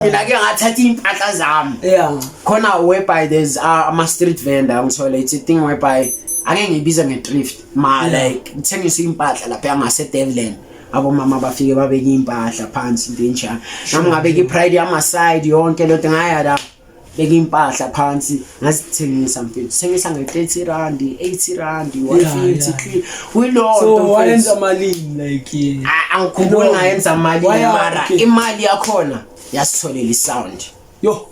Mina ke ngathatha impahla zami. Yeah. Khona whereby there's ama street vendor ngithola it's a thing whereby ake ngibiza nge-thrift ma like ngithengisa impahla lapha ngase Devlin. Abo mama bafike babeka impahla phansi into enjani. Nami ngabeka ipride yama side yonke lo ngaya la beka impahla phansi ngazithengisa mfethu. Thengisa nge-30 rand, 80 rand, 150. Uyilonto. So wayenza malini like angikhumbuli ngayenza malini mara imali yakhona yasitholela sound. Yo.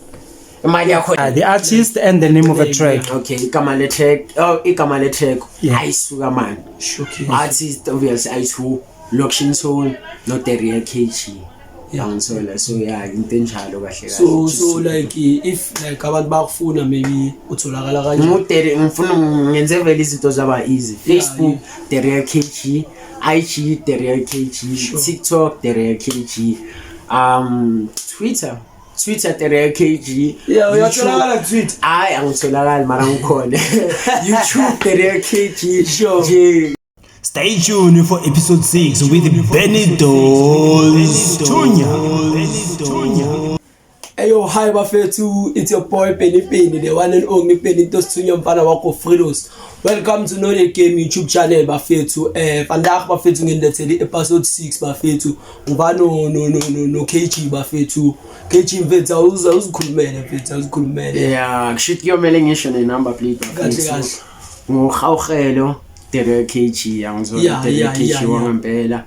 Imali yakhona. The artist and the name of a track. Okay, igama le track. Oh, igama le track. Ayisuka man. Shocking. Artist obviously ayisu Lokshin Soul, not the real KG. So yeah, into enjalo kahle kahle. So like if like abantu bakufuna maybe utholakala kanjani? Ngifuna ngenze vele izinto zaba easy. Facebook the real KG, IG the real KG, TikTok the real KG, Twitter the real KG. Yeah, uyatholakala Twitter. Hayi angitholakala mara ngikhona. YouTube the real KG. Sure. Stay tuned for episode 6 with Benny Dolls Tunya. Ayo, hi bafethu, it's your boy Benny, the one and only Benny Dolls Tunya mfana wako Fridos. Welcome to Know The Game YouTube channel bafethu. Vandag bafethu ngindethele episode 6 bafethu. Ngoba no KG bafethu. KG mfethu uzikhulumele mfethu, uzikhulumele. Yeah, shit kuyomele ngisho ne number plate bafethu. Ngogawugelo the KG angizona the KG wangempela.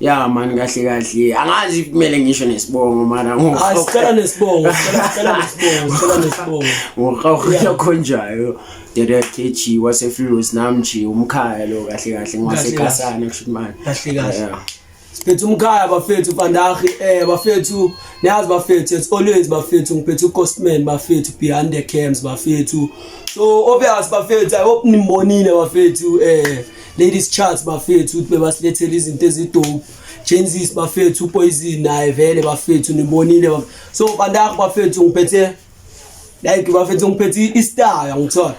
Yeah man kahle angazi kumele ngisho nesibongo mara sicela nesibongo ngogawugelo konjayo the KG wase Fridos namji umkhaya lo kahle ngiwasekasana kusho manje kahle Siphethe umkhaya bafethu Vandag bafethu niyazi bafethu it's always bafethu ngiphethe uCostman bafethu behind the cams bafethu. So obvious bafethu I hope nimbonile bafethu ladies charts bafethu uthi bebasilethela izinto ezidope Genesis bafethu Poison naye vele bafethu nimbonile so Vandag bafethu ngiphethe like bafethu ngiphethe istar ngithola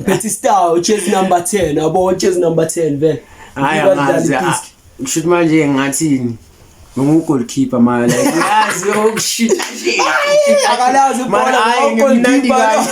ngiphethe istar chase number 10 yabo chase number 10 vele hayi kushuthi manje ngathini ngumgoalkeeper manje yazi ukushita nje akalazi mara hayi ngimnandi kahle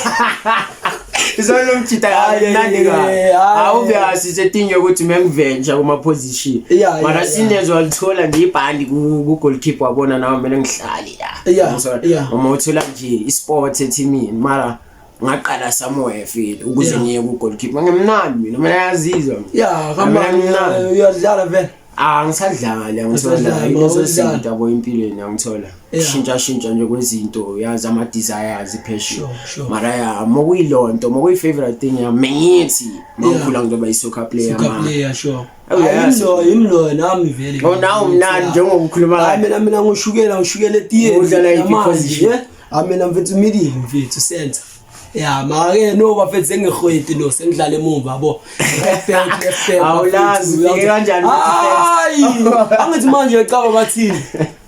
izolo mthita nandi kahle awubeyasi sethinyo ukuthi mengiventure kuma position mara sinezwe walithola ngibhandi ku goalkeeper wabona nawe kumele ngihlali la uma uthola nje isport eteamini mara ngaqala somewhere feel ukuze ngiye ku goalkeeper ngimnandi mina yazizwa uyadlala vele ngisadlala ngithola ilezo zinto abo empilweni ngithola shintsha nje kwezinto yazi ama desires passion mara ya mokuyilonto mokuyifavorite thing yami ngithi mangikhula ngizoba isoccer player sure imlo nami vele nawo mnandi njengoba ukhuluma hayi mina ngishukela etiye udlala iposition mina mfethu middle mfethu center yeah make no bafethu sengihweti lo sengidlala emuva yabo left back awulazi kanjani hayi angithi manje ecaba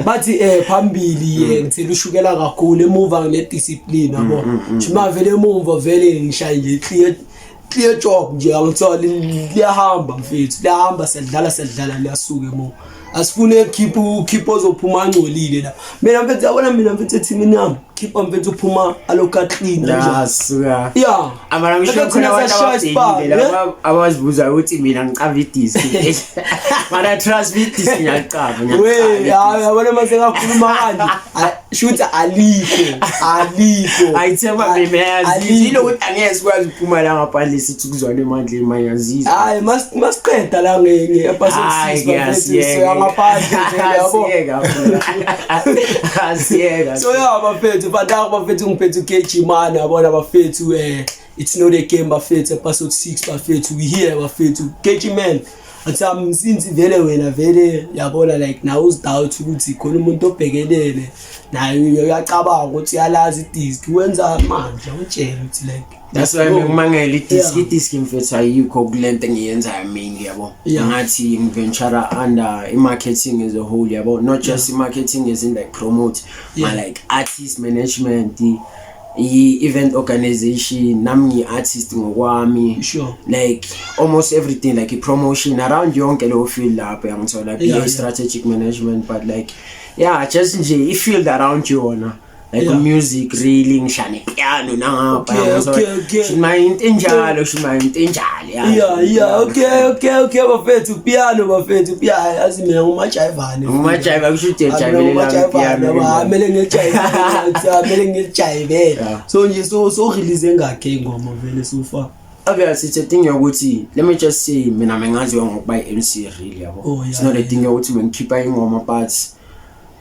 bathi phambili ngithela ushukela kakhulu emuva ngine discipline yabo shima vele emuva vele ngishaya nje clear job nje angithola liyahamba mfethu liyahamba sedlala liyasuka emuva asifune keep ozophuma ngcolile la mina mfethu yabona mina mfethu ethimini yami keep mfethu uphuma aloka clean yasuka yeah amara ngisho khona abantu ababhekile laba abazibuza ukuthi mina ngicava idisk mara trust idisk ngiyacava we yabona mase ngakhuluma kanje shoot aliko ayithemba mina yazilo ukuthi angeke sikwazi ukuphuma la ngaphandle sithi kuzwana emandla emayazizwa hayi masiqeda la episode 6 ngaphandle yabo asiyeka so yeah bafethu Vandag bafethu ngiphethe KG man yabona bafethu it's Know The Game bafethu episode 6 bafethu we here bafethu KG man athi since vele wena vele yabona like now uzidoubt ukuthi khona umuntu obhekelele naye uyacabanga ukuthi yalazi idisk wenza manje utshela ukuthi like that's why ngimangela idisk mfethu ayikho kulento engiyenzayo mina yabo ngathi ngiventure under marketing as a whole yabo not just marketing as in like promote but like artist management event organization nami artist ngokwami like almost everything like a promotion around yonke lo field lapho yangithola strategic management but like yeah just nje I feel around you ona like music really ngishane piano nangapha shima into enjalo okay bafethu piano azimela ngumajayivane kusho ujayivelela piano amele ngelijayive so nje so release ngakhe ingoma vele sufa obviously it's a thing yokuthi let me just say mina mengaziwa ngokuba MC really yabo it's not a thing yokuthi mengikhipha ingoma but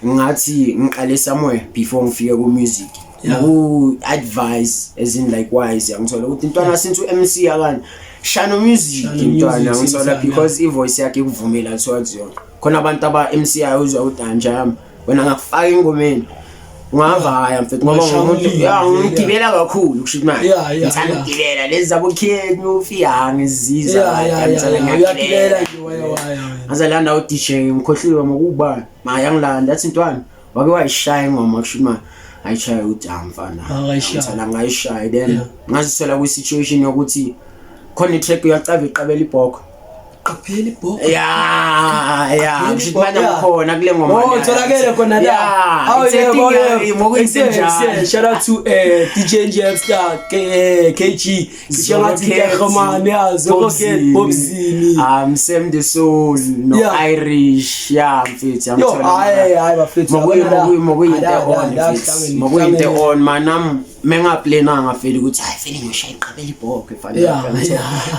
ngathi ngiqale somewhere before ngifike ku music who advise as in like wise ngithola ukuthi intwana since uMC akani shano music intwana ngithola because ivoice yakhe ikuvumela towards yona khona abantu aba MC ayuzwa udanja yami wena ngakufaka ingomeni ungavaya mfethu ngoba umuntu ngigibela kakhulu kusho manje ngithanda ukugibela lezi zabo kid ufiya ngizizwa uyagibela nje waya azalanda u DJ ngikhohliwe ngokuba mayangilanda athi intwana wake wayishaya ngoma kusho manje ayishaya udam mfana ngithanda ngayishaya then ngazithola ku situation yokuthi khona itrack uyacava iqabela ibhoko qaphela ibhoko kusho manje ngikhona kule ngoma tholakele khona la shout out to DJ Jepstar KG ngishathi ngiyakhamane yazo ke Bobzini Sam the Soul no Irish mfethu hayi bafethu mokuyinte on manam mengaplananga feli ukuthi hayi feli ngishaya iqabela ibhoko efanele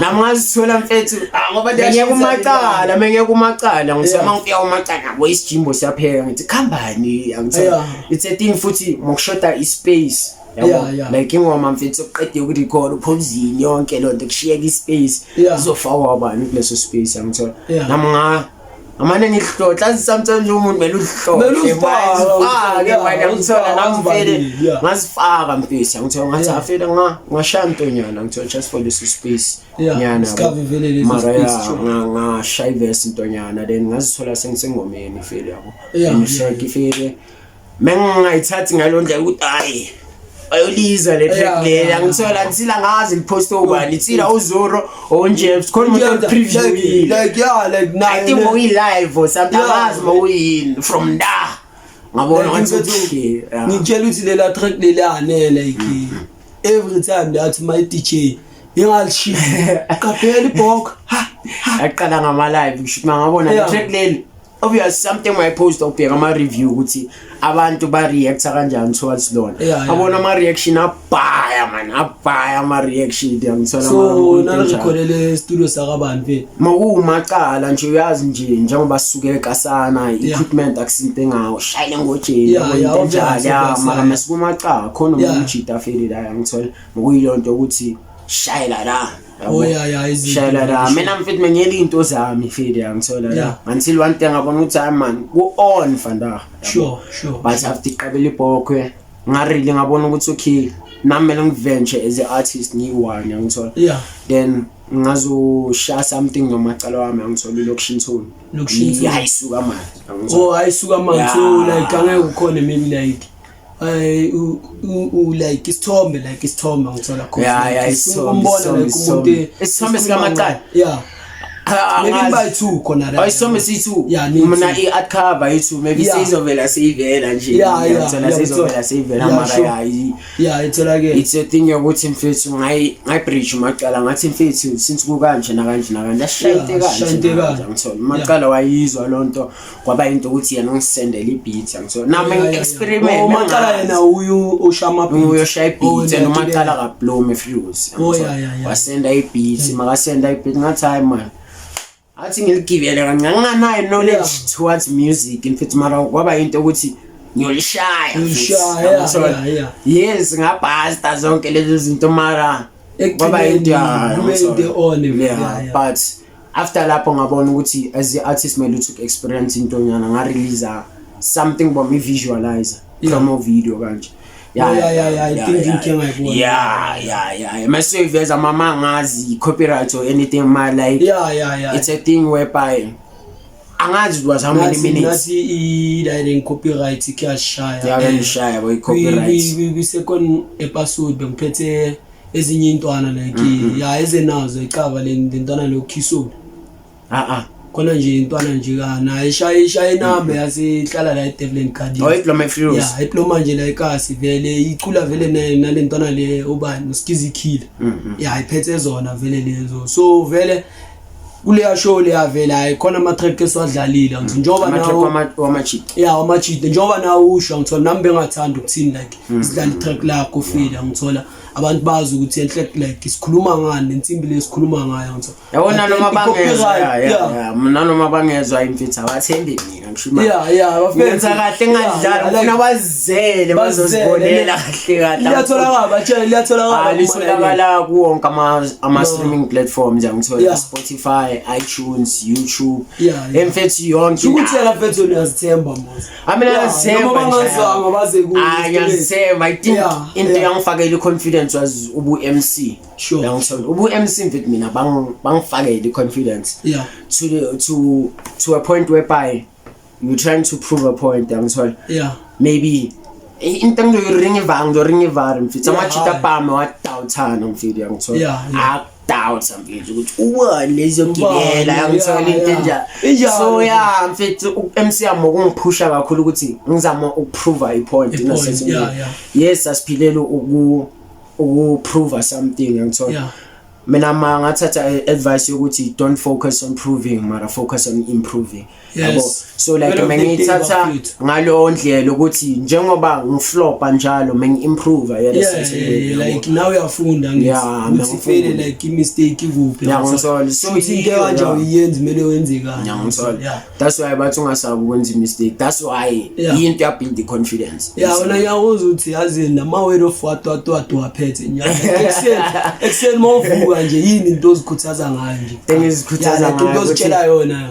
nami ngazithola mfethu ngoba ngeke kumacala ngisema ngifika kumacala ngabo isijimbo siyapheka ngithi khambani angithola it's a thing futhi mokushota ispace like ingoma mfethu oqede ukurecord uphomzini yonke lonto kushiyeka ispace izofakwa abantu kuleso space angithola nami amane ngihlohla sometimes umuntu mele ngazifaka mfethu ngithola ngathi afela ngashaya intonyana ngithola just for this space nyana ngashaya verse intonyana then ngazithola sengomeni feel yabo ngishaya feel mengayithathi ngalondla ukuthi hayi ayoliza le track le angithola ngitsila ngazi lipost ubani itsila uZoro onJeps khona umuntu preview like I think we live or something we from da ngabona ngathi ngitshela ukuthi lela track lelane like every time that my DJ ngingalishiya qaphela ibhoko aqala ngama live ngisho ngabona le track leli obvious something my post ubheka ama review ukuthi abantu ba react kanjani towards lona abona ama reaction abhaya ama reaction ngithola so nalikhonele studio sakabani vele makumacala nje uyazi nje njengoba sisuke ekasana equipment akusinto ngawo shayile ngojeni njalo mara masikumacala khona umjita feli la ngithola ngokuyilonto ukuthi shayela la shayela la mina mfethu mengiyeli into zami feli ngithola la until one thing ngabona ukuthi man go on fanda sure but after iqabela ibhokwe ngarili ngabona ukuthi okay nami mele ngiventure as an artist ngiwani ngithola then ngazoshaya something nomacala wami ngithola location tone ayisuka manje ayisuka manje so like angeke ukhona maybe like like isithombe ngithola khona umbona like umuntu isithombe sikamacala maybe by 2 khona la ayisome si2 mina iart cover yithi maybe sizovela sivela nje ngiyathola sizovela sivela mara itholakele it's a thing yokuthi mfethu ngayi bridge macala ngathi mfethu since kukanje nakanje ashayite kanje ngithola macala wayizwa lonto kwaba into ukuthi yena ngisendele ibeat ngithola nami experiment macala yena ushama beat nomacala ka Blow Fuse wasenda ibeat makasenda ibeat ngathi hayi man athi ngiligibele kancane knowledge towards music mfethu mara kwaba into ukuthi ngiyolishaya yes ngabhasta zonke lezi zinto mara kwaba into but after lapho ngabona ukuthi as an artist mele uthi experience intonyana nga release something by me visualize promo video kanje I think mase iveza mama ngazi copyright or anything my like it's a thing whereby angazi it was how many minutes i copyright ikashaya boy copyright we second episode ngiphethe ezinye intwana like ezenazo icover le ntwana lo Kiso khona nje intwana nje kana ishaya inamba yasihlala la eDevlin Garden Oh iPloma Furious yeah iPloma nje la eKasi vele icula vele nalentwana le ubani uSkizi Killer yeah iphethe zona vele lezo so vele kuleya show leya vele ayikhona ama track esiwadlalile ngithi njoba nawo wamachit yeah wamachit njoba nawo usho ngithola nami bengathanda ukuthini like isidlala track lakho feel ngithola abantu bazi ukuthi enhle like isikhuluma ngani insimbi lesikhuluma ngayo ngithola yabona noma bangezwa yeah noma bangezwa imfitha abathembi mina ngishuma yeah bafethu kahle ngadlala ufuna bazele bazosibolela kahle liyatholakala kuwonke ama streaming platforms ngithola Spotify iTunes YouTube emfethu yonke ukuthi la mfethu uyazithemba manje amina ngiyazithemba bangazwanga baze ku ngiyazithemba I think into yangifakela confidence was ubu MC sure ngithola ubu MC mfethu mina bangifakela confidence to a point whereby you're trying to prove a point ngithola maybe into ngiyoringa ivanga mfethu amachita pame wa downtown mfethu ngithola doubt something ukuthi uwa lezo gibela ngithola into enja so yeah mfethu MC yami ukungiphusha kakhulu ukuthi ngizama ukuprove a point in a certain way yes asiphilela ukuprove something ngithola mina ngathatha advice yokuthi don't focus on proving mara focus on improving yabo so like mengithatha ngalo ndlela ukuthi njengoba ngiflopa njalo mengi-improve like now uyafunda ngithi fele like i-mistake ikuphi so into kanje uyenze kumele wenze kanje that's why bathi ungasabi ukwenza i-mistake that's why into yabuild the confidence wena ngiyakuzwa ukuthi yazi nama word of what waphethe excel mawuvuka nje yini into ozikhuthaza ngayo nje tengizikhuthaza ngayo into ozitshela yona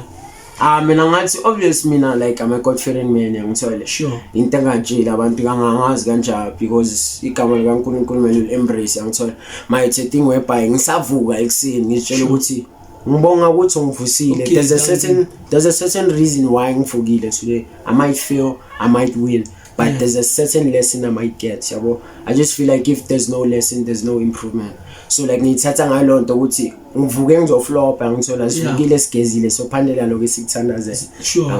mina ngathi obvious mina like I'm a God fearing man ngithola sure into kanje abantu kangangazi kanjalo because igama likaNkulunkulu mele embrace ngithola my thing whereby ngisavuka ekseni ngitshela ukuthi ngibonga ukuthi ungivusile there's a certain reason why ngivukile today I might fail I might win but there's a certain lesson I might get yabo I just feel like if there's no lesson there's no improvement so like ngithatha ngalo nto ukuthi ngivuke ngizoflopa ngithola sivukile sigezile so phandela lokho esikuthandaze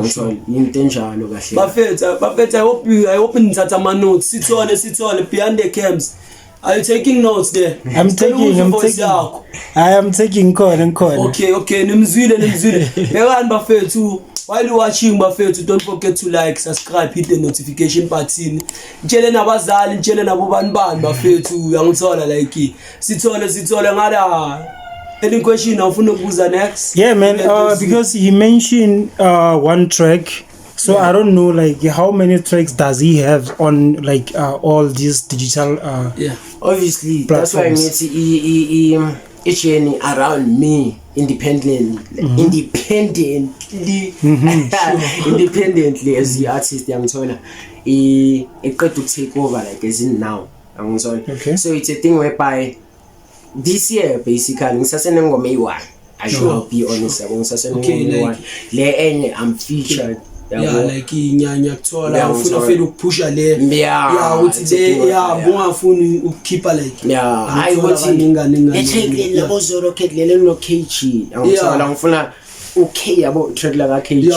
ngithola into enjalo kahle bafethu I hope nithatha ama notes sithole behind the cams. Are you taking notes there? I'm taking khona. Okay nimzwile bekani bafethu while you watching bafethu don't forget to like subscribe hit the notification button tshele nabazali tshele nabo bani bafethu uyangithola like sithole ngala any question awufuna ukubuza next yeah man because he mentioned one track so I don't know like how many tracks does he have on like all these digital obviously platforms. That's why it's journey around me independently as the artist ngithola iqeda take over like as in now ngithola so it's a thing whereby this year basically ngisasene ngoma eyi-1 I should be honest ngisasene ngoma le enye I'm featured like inyanya kuthola ufuna fela ukupusha le uthi le bungafuni ukukhipha like hayi ukuthi echeck labo zoro kedlele no KG ngithola ngifuna okay yabo track la KG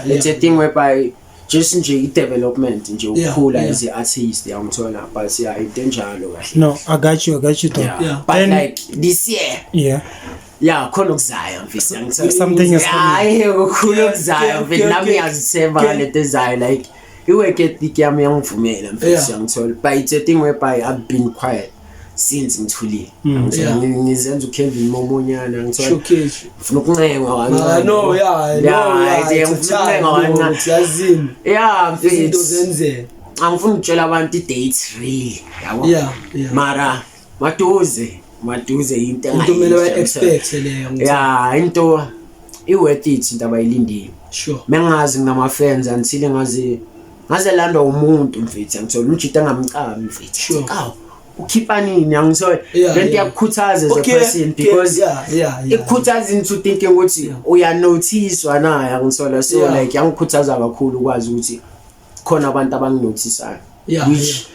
it's a thing whereby just nje i-development nje ukukhula as a-artist ngithola but into enjalo kahle no I got you but like this year khona okuzayo mfisi ngithola something is kukhulu okuzayo mfisi nami ngiyazithemba ngale ezayo like iwork ethic yami yangivumela mfisi ngithola but it's a thing whereby I've been quiet since ngithulile ngizenza uKelvin Momonyana ngithola ufuna ukuncengwa yazini mfisi into zenzele angifuni ukutshela abantu i-dates really yabo mara maduze into kumele expect leyo into iworth it into abayilindile sure mengazi nginama fans until ngaze landwa umuntu mfethu ngithola ujita ngamcaba mfethu sure ukhipha nini ngithola lento yakukhuthaza as a person because ikukhuthaza into thinking ukuthi uya noticewa naye ngithola so like yangikhuthaza kakhulu ukwazi ukuthi khona abantu abanginoticeayo which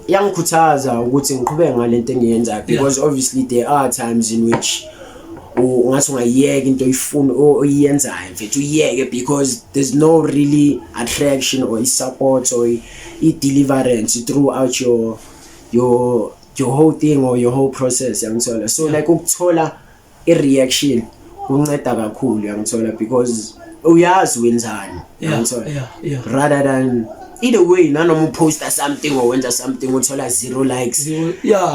yangikhuthaza ukuthi ngiqhubeke ngalento engiyenzayo because obviously there are times in which ungathi ungayiyeka into oyifuna oyenzayo mfethu uyiyeke because there's no really attraction or support or deliverance throughout your whole thing or your whole process yangithola. So like ukuthola reaction kunceda kakhulu yangithola because uyazi wenzani yangithola rather than either way nanoma uposta something or wenza something uthola 0 likes.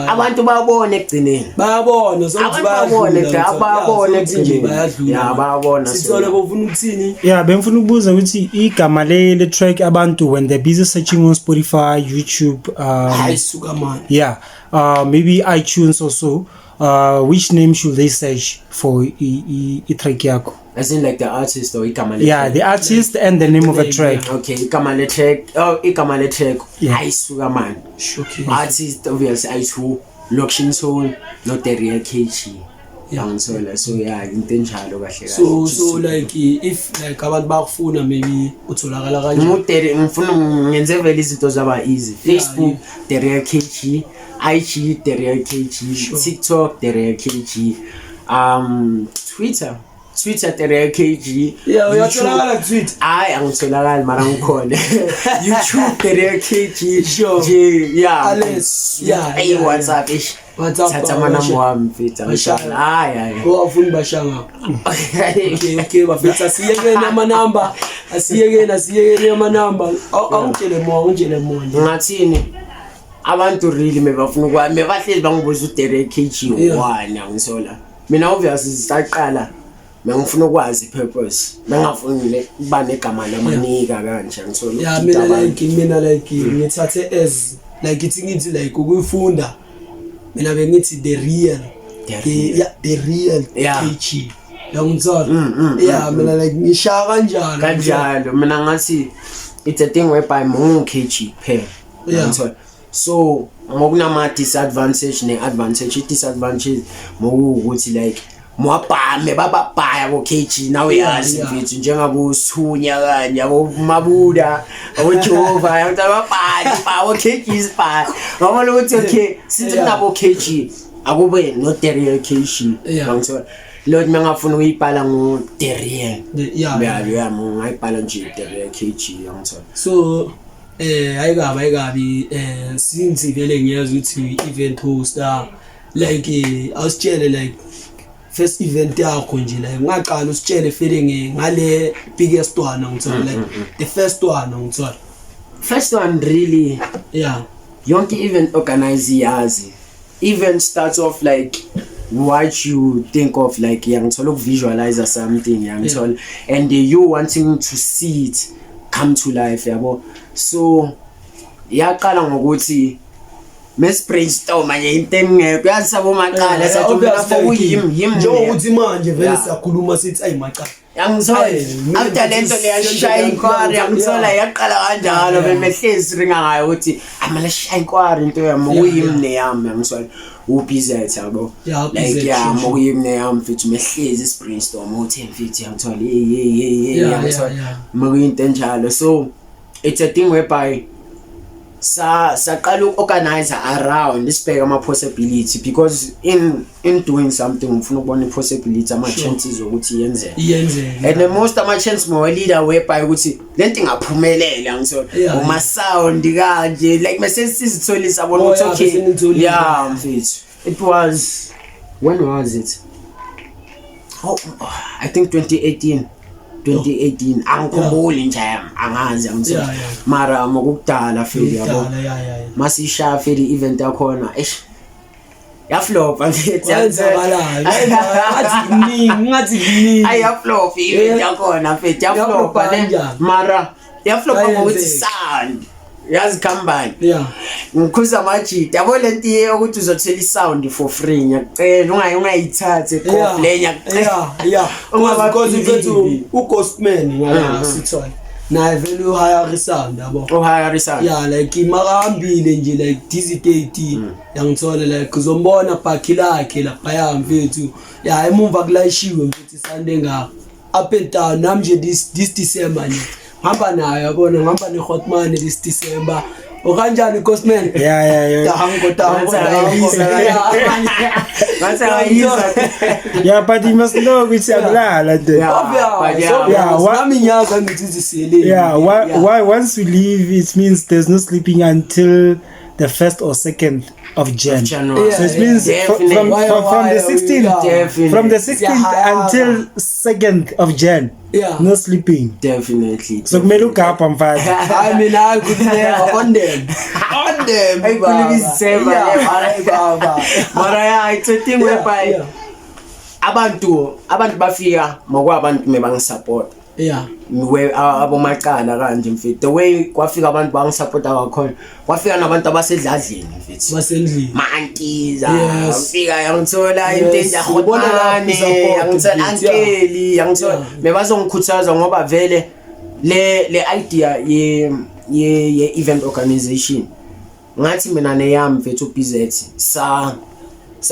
Abantu bayabona ekugcineni, bayabona sokuthi bayabona ekugcineni, bayabona. Sithola bofuna ukuthini. Bengifuna ukubuza ukuthi igama le track abantu when they're busy searching on Spotify, YouTube, maybe iTunes also, which name should they search for track yakho? As in like the artist or igama le track? The artist and the name of a track. Okay, igama le track. Oh, igama le track. Ayisuka man. Okay. Artist obviously Ayisu, Lokshin Soul, not the real KG. Yangithola. So into enjalo kahle kahle. So like if like abantu bakufuna maybe utholakala kanjani? Ngifuna ngenze vele izinto zaba easy. Facebook the real KG, IG the real KG, TikTok the real KG, Twitter the real KG. Uyatholakala Twitter. Angitholakala mara ngikhona. YouTube the real KG. WhatsApp ish. Thatha amanamba wami mfethu bashanga. Awufuni bashanga. Okay bafethu asiyekeni amanamba. Asiyekeni amanamba. Awungitshele more. Ngathini? Abantu really mebafuna ukwazi mebahleli bangibuza uDerek KG wani angithola. Mina obviously sisaqala ngifuna ukwazi purpose. Bengafuni ukuba negama lamanika kanje ngithola. Mina like ngithathe as like ngithi like ukufunda. Mina bengithi the real KG. Yangithola. Mina like ngishaya kanjalo. Mina ngathi it's a thing whereby mungu KG phela. Yangithola. So ngokunama disadvantage disadvantage ukuthi like mwabhame bababhaya bo KG nawe yazi mfethu njengabo Sithunya kanye yabo Mabuda abo Jehova yababhaya bawo KG isibhaya ngabona ukuthi okay since kunabo KG akube no Derek KG ngithola Lord mangafuna uyibhala ngo Derek ngayibhala nje Derek KG ngithola. So ayikabi since vele ngiyazi ukuthi event hoster like awusitshele like first event yakho nje like ngaqala usitshele feeling ngale biggest one ngithola like the first one really yonke event organize yazi event starts off like what you think of like ngithola ukuvisualize something ngithola and you wanting to see it come to life yabo. So yaqala ngokuthi mes brainstorm manje into engekho yasabo maqala sathi lapho uyimi njengokuthi manje vele siyakhuluma sithi ayimaqala yangithola after lento leyashaya inkwari yangithola yaqala kanjalo bemehlezi ringa ngayo ukuthi amala shaya inkwari into yami uyimi neyami yangithola ubhizethe yabo like mokuyimi neyami mfethu mehlezi brainstorm uthi mfethu yangithola yangithola mokuyinto enjalo. So it's a thing whereby saqala organize around isibheka ama possibility because in doing something ufuna ukubona possibility ama chances ukuthi yenzeke and the most ama chance more leader whereby ukuthi lento ingaphumelela ngithola uma sound kanje like mase sizitholisa abona ukuthi okay mfethu it was when was it I think 2018 angikhumbuli nje angazi ngithola mara ngokudala feli yabo masisha feli event yakhona ya flop mfethu ngathi ya flop event yakhona mfethu ya flop mara ya flop ngokuthi sound yazi combine ngikhuza amajita yabo lento ukuthi uzothela isound for free ngiyacela ungayithathe copy le ngiyacela because mfethu uGhostman ngala sithola naye vele uhire sound yabo like imakahambile nje like dizzy date yangithola like uzombona bhakhi lakhe lapha mfethu emumva kulayishiwe mfethu Sunday nga up and down nami nje this December nje ngihamba nayo yabona ngihamba neHotman this December Ukanjani Costman? Yeah. Yeah, but you must know which aglala. Why once we leave, it means there's no sleeping until the 1st or 2nd of January. So it means from the 16th, from the 16th until 2nd of Jan. Yeah. No sleeping. Definitely. So me look up and find. I mean, I could never on them. I could be safe. Mara, it's a thing whereby abantu bafika mokwa abantu mebang support. Yeah. We abomaqala kanje mfethu. The way kwafika abantu bang support akakhona. Kwafika nabantu abasedladleni mfethu. Basendlini. Ma-aunties afika yangithola into enjahotane yangithola ankeli yangithola mebazongikhuthaza ngoba vele le idea ye event organization ngathi mina neyami mfethu uBZ sa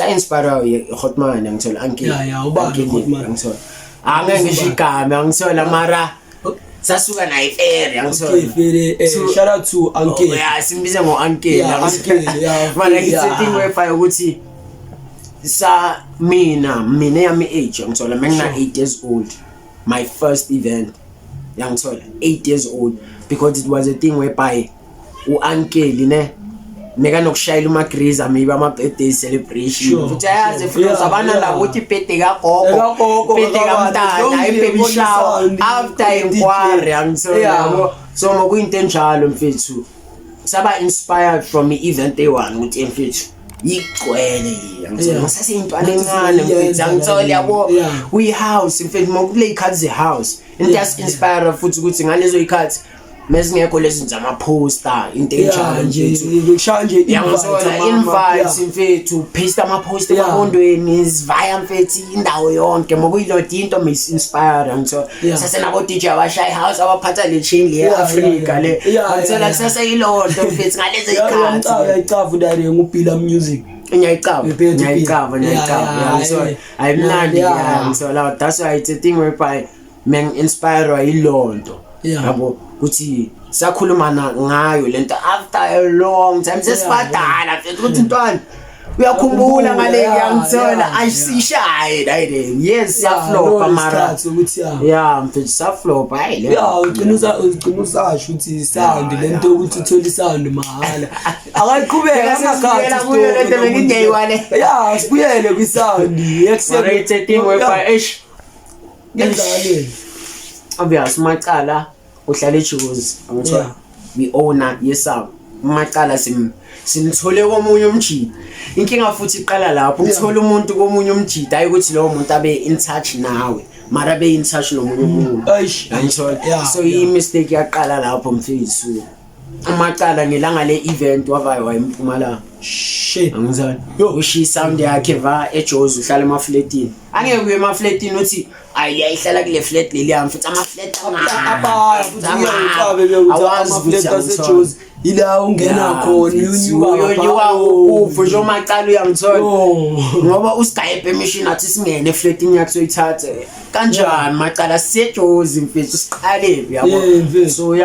inspire ye Hotman yangithola ankeli ubani Hotman yangithola angeke ngisho igama yangithola mara sasuka na ifere yangithola shout out to Uncle. Yeah, simbize ngo Uncle. Yeah. Mana ngisethi wifi ukuthi mina yami age ngithola mina 8 years old. My first event yangithola 8 years old because it was a thing whereby uuncle ne meka nokushayela umagriza maybe ama birthday celebration futhi ayazi futhi sabana la ukuthi birthday kagogo birthday kamntana baby shower after inquiry yangithola so mokuyinto enjalo mfethu saba inspired from the event day one ukuthi mfethu igcwele yangithola ngisaseyintwana encane mfethu yangithola yabo we house mfethu mokuplay cards the house into yas inspired futhi ukuthi ngalezo ikhathi mesingekho lezi nje ama poster into enjalo nje shanje invites mfethu paste ama poster emahondweni sivaya mfethu indawo yonke mokuyilodi into mis inspire ngitho sase nabo DJ abashaya house abaphatha le chain le Africa le ngithola sase ilonto mfethu ngalezi ikhathi uyayicavu dare ngubhila music ngiyayicaba ngithola ayimnandi ngithola that's why it's a thing whereby men inspire ilonto yabo ukuthi sakhuluma ngayo lento after a long time sesifadala mfethu ukuthi intwana uyakhumbula ngale ngiyangithola ayisishaye dayide yes saflopa mara mfethu saflopa hayi ugcina usasho ukuthi sound lento ukuthi uthola sound mahala akayiqhubeka singakhathi kuyo lento bengiyiwale sibuyele kwi sound except thing whereby ngenzakale obvious macala uhlala eJuzi angithola we owner yesam macala simthole komunye umjidi inkinga futhi iqala lapho uthola umuntu komunye umjidi ayi ukuthi lo muntu abe in touch nawe mara be in touch nomunye umuntu angithola so i mistake yaqala lapho mfethu amacala ngelanga le event wavayo wayimpumalanga shit angizani ushi sound yakhe va eJozi uhlala emaflatini angeke kuye emaflatini uthi ayihlala kule flat leli yami futhi ama flat abaya futhi uyacabe bekuthi ama flat aseJozi ila ungena khona unyuka ufu nje umacala uyangithola ngoba usigaye permission athi singene eflatini yakhe soyithathe kanjani macala siseJozi mfethu siqale yabo so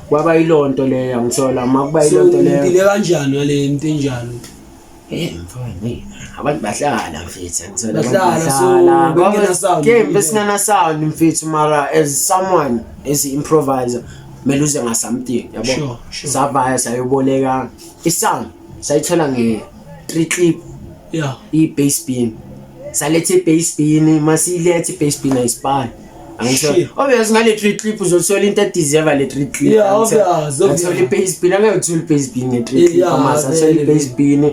kwaba ilonto le yangithola makuba ilonto le impilo kanjani ngale into enjalo mfowethu abantu bahlala mfethu ngithola bahlala bengena sound besingana sound mfethu mara as someone as improviser meluze nga something yabo savaya sayoboleka isound sayithola nge 3 clip i bass bin salethe bass bin masilethe bass bin ayispan angithola obvious ngale 3 clip uzothola into deserve le 3 clip ngithola bass bin angayithola bass bin nge 3 clip amasathola bass bin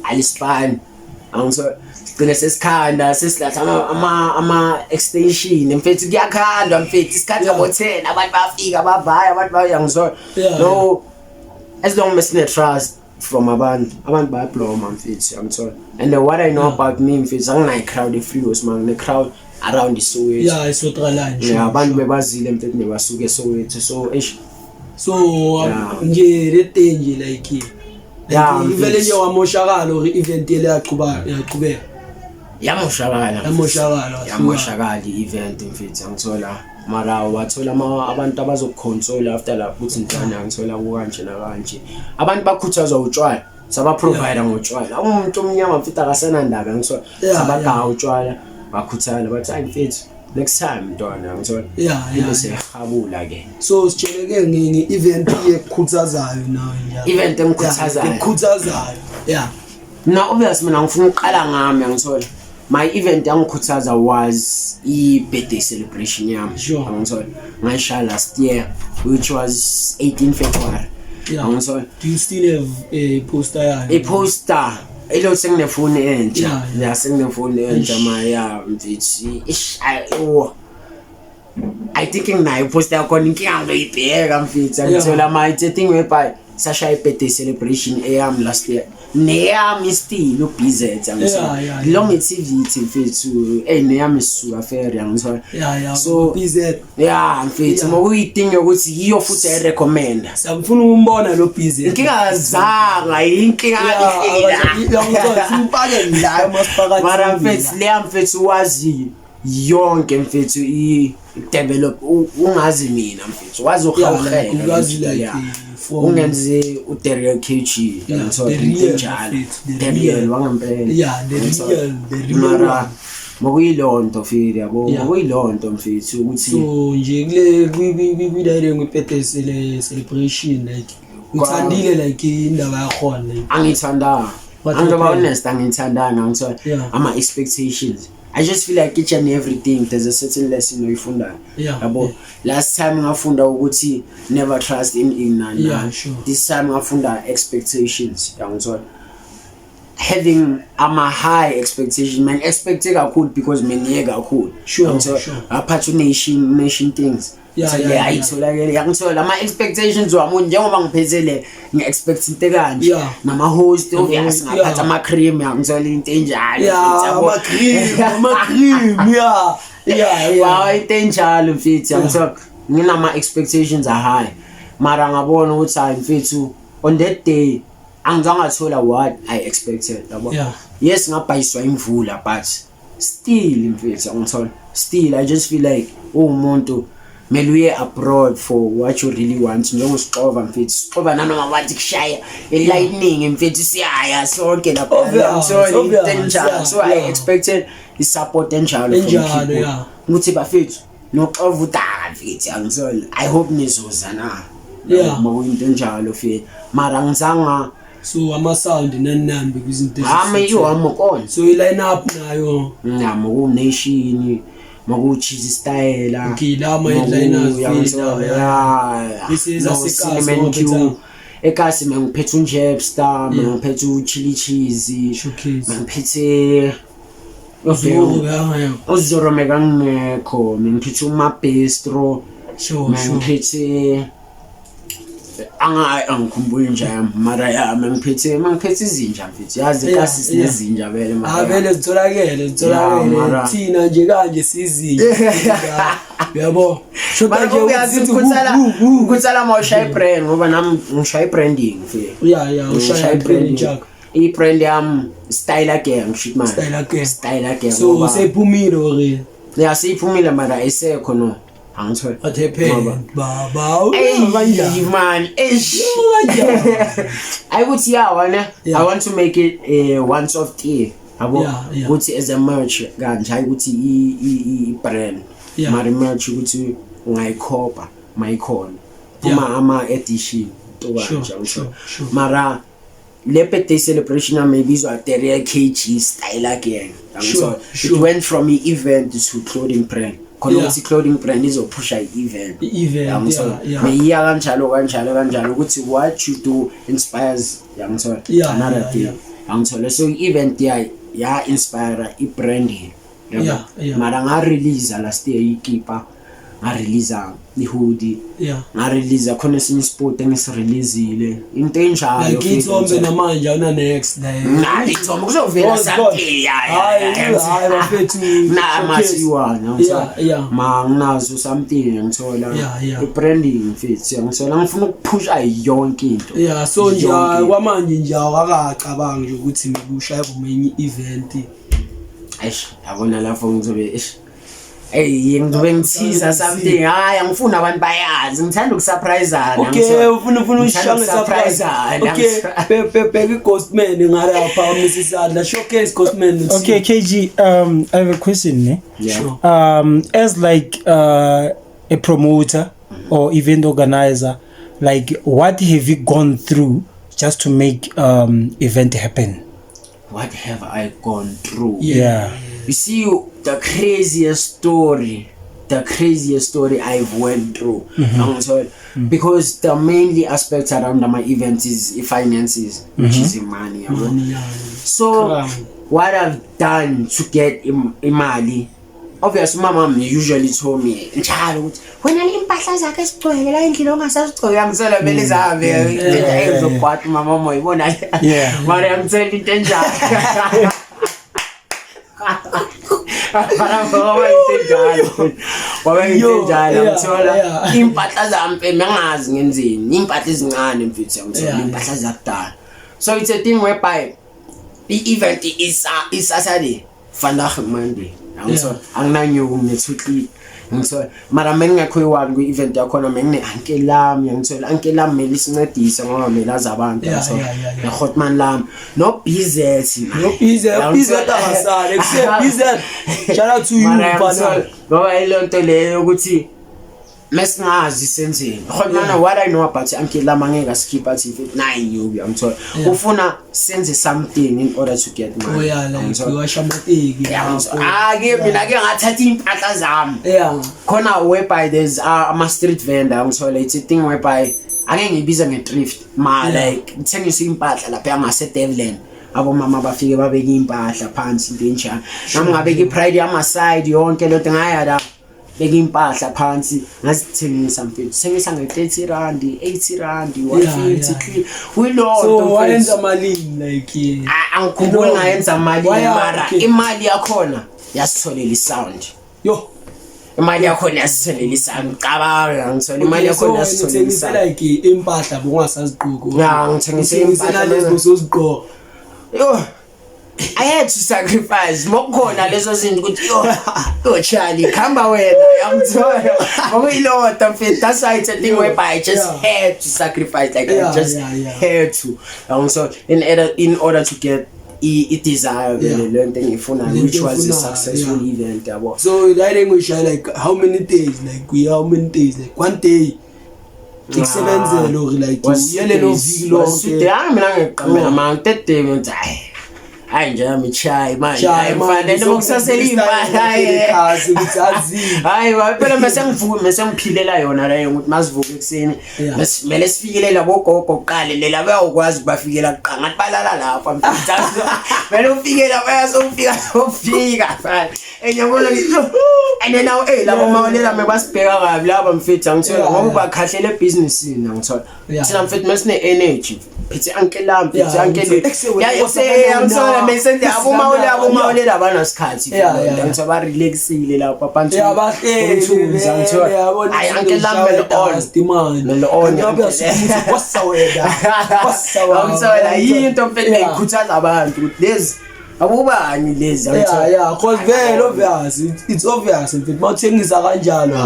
alispan angithola gcina sesikhanda sesilatha ama extension mfethu kuyakhandwa mfethu isikhathi abo 10 abantu bafika bavaya abantu bayangizona no as long as ne trust from abantu bayabloma mfethu angithola and what I know about me mfethu anginayi crowd efreeways man ne crowd around Soweto isotralanje abantu bebazile mfethu nebasuke Soweto so nje letenje like ivele nje wamoshakala uri event ile yaqhubeka yamoshakala event mfethu angithola mara wathola abantu abazokuconsola after lapho uthi njani angithola kanje nakanje abantu bakhuthazwa utshwala saba provider ngotshwala umuntu omnyama futhi akasenandaba ngithola sabagaha utshwala bakhuthala bathi ayimfethu next time ntwana ngithola bese ehabula ke so sitsheleke nge-event ekukhuthazayo nawe njalo event engikhuthazayo na obviously mina ngifuna uqala ngami ngithola my event yangikhuthaza was i-birthday celebration yami ngithola ngayisha last year which was 18 February ngithola do you still have a poster yayo a poster ilo sengine entsha senginefoni entsha maya mfethu I thinking nayo poster yakho inkinga ngizoyibheka mfethu ngithola my thing whereby sasha i-birthday celebration eyami last year neyami still ubhizi ngithola long activity mfethu neyami suka fair ngithola so busy mfethu mokuyidinga ukuthi yiyo futhi I recommend samfuna ukumbona lo busy ngingazanga inkinga ngiyangithola simpake la masipaka mara mfethu leya mfethu wazi yonke mfethu develop ungazi mina mfethu wazi uhawuhela ungenze uDariel KG Dariel wangempela the real mara mokuyilonto feel yabo mokuyilonto mfethu ukuthi so nje kule kwi-direct ngiphethe celebration like uthandile like indaba yakhona like angithanda angiba honest angithandanga ngithola ama expectations I just feel like each and everything there's a certain lesson oyifunda yabo last time ngafunda ukuthi never trust in none this time ngafunda expectations ngithola having high expectation man expect kakhulu because meniyeka kakhulu apart nation things ayitholakele ngithola ama expectations wami njengoba ngiphethele ngi-expect into kanje nama host obvious ngaphatha ama cream ngithola into enjalo ama cream wow into enjalo mfethu ngithola nginama expectations are high mara ngabona ukuthi hayi mfethu on that day angizangathola what I expected yabo yes ngabhayiswa imvula but still mfethu ngithola still I just feel like umuntu mele uye abroad for what you really want njengosixova mfethu sixova nanoma wathi kushaya lightning mfethu siyaya sonke lapha so I expected the support enjalo from people ukuthi bafethu noxova udaka mfethu angizolo I hope nizoza na mawinto enjalo mfethu mara ngizanga so ama sound nanambe kwizinto amukona so i line up nayo ku nation makuchizi style ngilama headliners this is a cinnamon ekasi ngiphethe unjebstar ngiphethe uchili cheese ngiphethe uzoro mekangekho ngiphethe umabestro ngiphethe angikhumbuli nje mara ngiphethe izinja mfethu yazi kasi sinezinja vele mara vele zitholakele thina nje kanje sizinja yabo shoda nje uyazi ukutsala mawushaya brand ngoba nami ngishaya branding mfethu ushaya brand yakho i-brand yami style again shit man style again so seyiphumile ore seyiphumile mara esekho no angithola what happened baba man I would I want to make it a once off tea abo ukuthi as a merch kanje hayi ukuthi I brand mara merch ukuthi ngayikhopa mayikona uma ama edition to kanje mara le birthday celebration maybe so Dariel KG style again it went from an event to clothing brand Konosi clothing brand izopusha i-event meyiya kanjalo ukuthi what you do inspires yangithola another day yangithola so i-event ya inspire i-branding mara nga-release last year ikipa nga-release i-hoodie nga-release khona esinye sport engisireleasile into enjalo ngithombe namanje awuna next ngithombe kuzovela something hayi bafethu namasiwana ma nginazo something ngithola i-branding mfethu ngithola ngifuna ukuphusha yonke into so nje kwamanje nje akacabanga nje ukuthi ngibushaya kumenye event yabona lapho ngizobe Hey, ngizobe ngithiza something. Hayi angifuni abantu bayazi. Ngithanda ukusurpriseana. Okay, ufuna ushanga surprise. Okay, bheka Ghostman ngarapha uMsizadla showcase Ghostman. Okay, KG, I have a question, ne? Yeah. Sure. As like a promoter or event organizer, like what have you gone through just to make event happen? What have I gone through? Yeah. You see, the craziest story I've went through. Because the mainly aspect around my event is finances, which is money. So what I've done to get imali, obviously my mom usually told me, when I impahla zakhe esigcwele la endlini ongasazigcoka ngisela vele zabe ezokwatha mama moyo ibona mara yangitshela into enjalo. Wabengisenjalo ngithola impahla zami mengazi ngenzeni impahla ezincane mfethu ngithola impahla zakudala. So it's a thing whereby the event is Saturday, Vandag Monday. Anginanyuku ngithuthi ngithola mara mengekho iwani ku event yakhona mengine uncle lami ngithola uncle lami mele sincedise ngoba mele azabantu ngithola ne Hotman lami no business akasale kuse business shout out to you bana ngoba ilonto leyo ukuthi mesingazi senzeni Hotman what I know about uncle lami angeke skip at event 9 yubi ngithola ufuna senze something in order to get money. You are shamateki ke mina ke ngathatha impahla zami khona whereby there's ama street vendor ngithola it's a thing whereby ake ngibiza nge-thrift ma like ngithengisa impahla lapha yangase Devlin abo mama bafike babeka impahla phansi into enjani nami ngabeka ipride yama side yonke lento ngaya la beka impahla phansi ngazithengisa mfethu sengisa nge-30 rand 80 rand 150 uyilonto so wayenza malini like angikhumbuli ngayenza malini mara imali yakhona yasitholela isound imali yakhona yasitholela isound cabanga ngithola imali yakhona yasitholela isound like impahla bongasazigqoko ngithengisa impahla lezo sozigqoko I had to sacrifice mokhona lezo zinto ukuthi Charlie khamba wena yangithola ngokuyilota mfethu that's why it's a thing whereby I just had to sacrifice like I just had to so in order to get I desire lento engifuna which was a successful event yabo. So that English like how many days like one day ikusebenzela or like yelelo viki lonke mina ngiqamela manje 30 days hayi nje amichayi manje hayifanele ukusasela impahla hayi phela mase ngiphilela yona leyo ukuthi masivuke ekseni mele sifikele labo gogo qale lela bayakwazi bafikela kuqanga ngathi balala lapha mfethu mele ufikela bayasofika fana enyabona ngithi and then now labo mawalela mebasibheka kabi laba mfethu angithola ngoba bakhahlela ebusinessini angithola thina mfethu mesine energy phethe uncle lami phethe uncle yayangithola mesenze abomawole abanasikhathi ngithola ba relaxile lapha phansi umthunzi ngithola ay uncle lami on ngithola into mfethu ikhuthaza abantu ukuthi lezi abubani lezi cause vele obvious it's obvious mfethu mawuthengisa kanjalo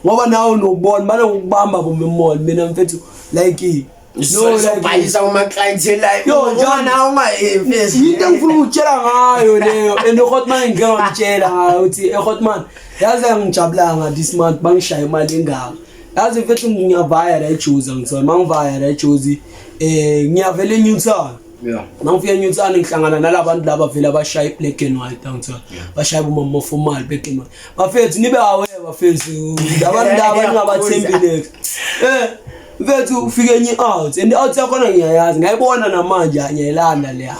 ngoba nawe nokubona manje ngikubamba bomemall mina mfethu like no sobhalisa uma clients live njana uma into ngifuna ukutshela ngayo leyo and Hotman ngiyangitshela ngayo uthi Hotman yazi ngijabulanga this month bangishaya imali engaka yazi mfethu ngiyavaya la eJozi ngithola mangivaya la eJozi ngiyavela eNewtown mangifika eNewtown ngihlangana nalabantu laba vela abashaya black and white ngithola bashaya bomama formal black and white bafethu nibe aware bafethu abantu laba ningabathembile Vethu ufike enye out and out yakhona ngiyayazi ngayibona namanje ngiyayilanda leya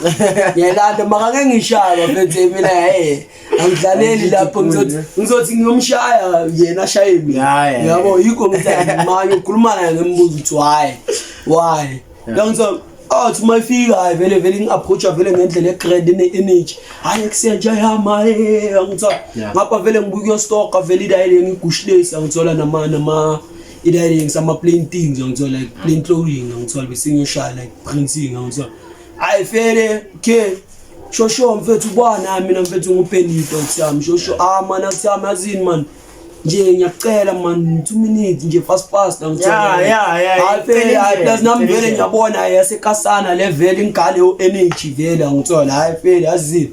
ngiyayilanda maka ngeke ngishaya vethu mina angidlaleli lapho ngizothi ngiyomshaya yena ashaye mina yabo yiko ngithi manje ukhuluma naye ngembuzo uthi why ngizwa out mayifika vele ngiapproach vele ngendlela egrand energy hayi kusenja yama ngithola ngapha vele ngibuka stock vele idayile ngigushless ngithola nama idaying some plain things ngithola like plain clothing ngithola bese ngishaya like printing ngithola I feel okay shosho mfethu bwana mina mfethu nguPenito uthami shosho mana uthami yazini man nje ngiyacela man 2 minutes nje fast yeah phela plus nami vele ngiyabona yasekasana level ingane energy vele ngithola hayi phela yazini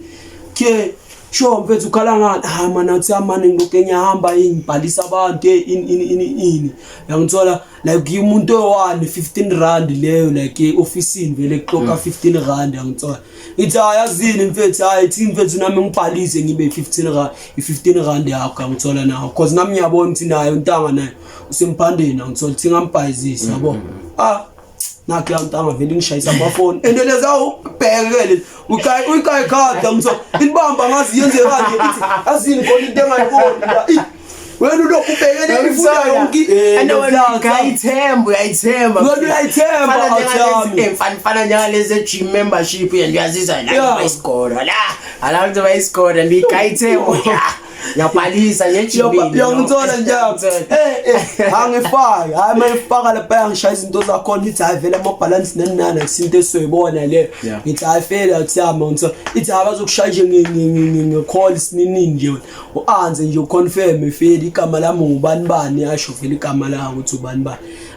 ke sho mfethu ukhala ngani mana uthami man ngilokho ngiyahamba ngibhalisa abantu ini yangithola like umuntu owani 15 rand leyo like officeini vele clock 15 rand yangithola ithi ayazini mfethu hayi ithi mfethu nami ngibhalise ngibe 15 rand yakho ngithola nawo because nami ngiyabona ukuthi nayo untanga nayo usemphandeni ngithola ukuthi ngambhayizisa yabo nakho yantanga vele ngishayisa amafoni endeleza ubhekele uyikai khada ngithola inibamba ngazi yenze kanje ithi azini khona into engayiboni wena lokhu ubhekele ifuna yonke and uyayithemba fana njengalezi gym membership ngiyazizwa la bayisikora la alakuthi bayisikora ngiyayithemba ngiyabhalisa ngejimini ngithola njalo angifaki hayi mayifaka lapha ngishaya izinto zakho nithi hayi vele ama-balance nenana kusinto esizoyibona le ngithi hayi fela kuthama ngithola ithi abazokushaya nje nge-call sinini nje u-anze nje uconfirm fela igama lami ngubani yasho vele igama lami ukuthi ubani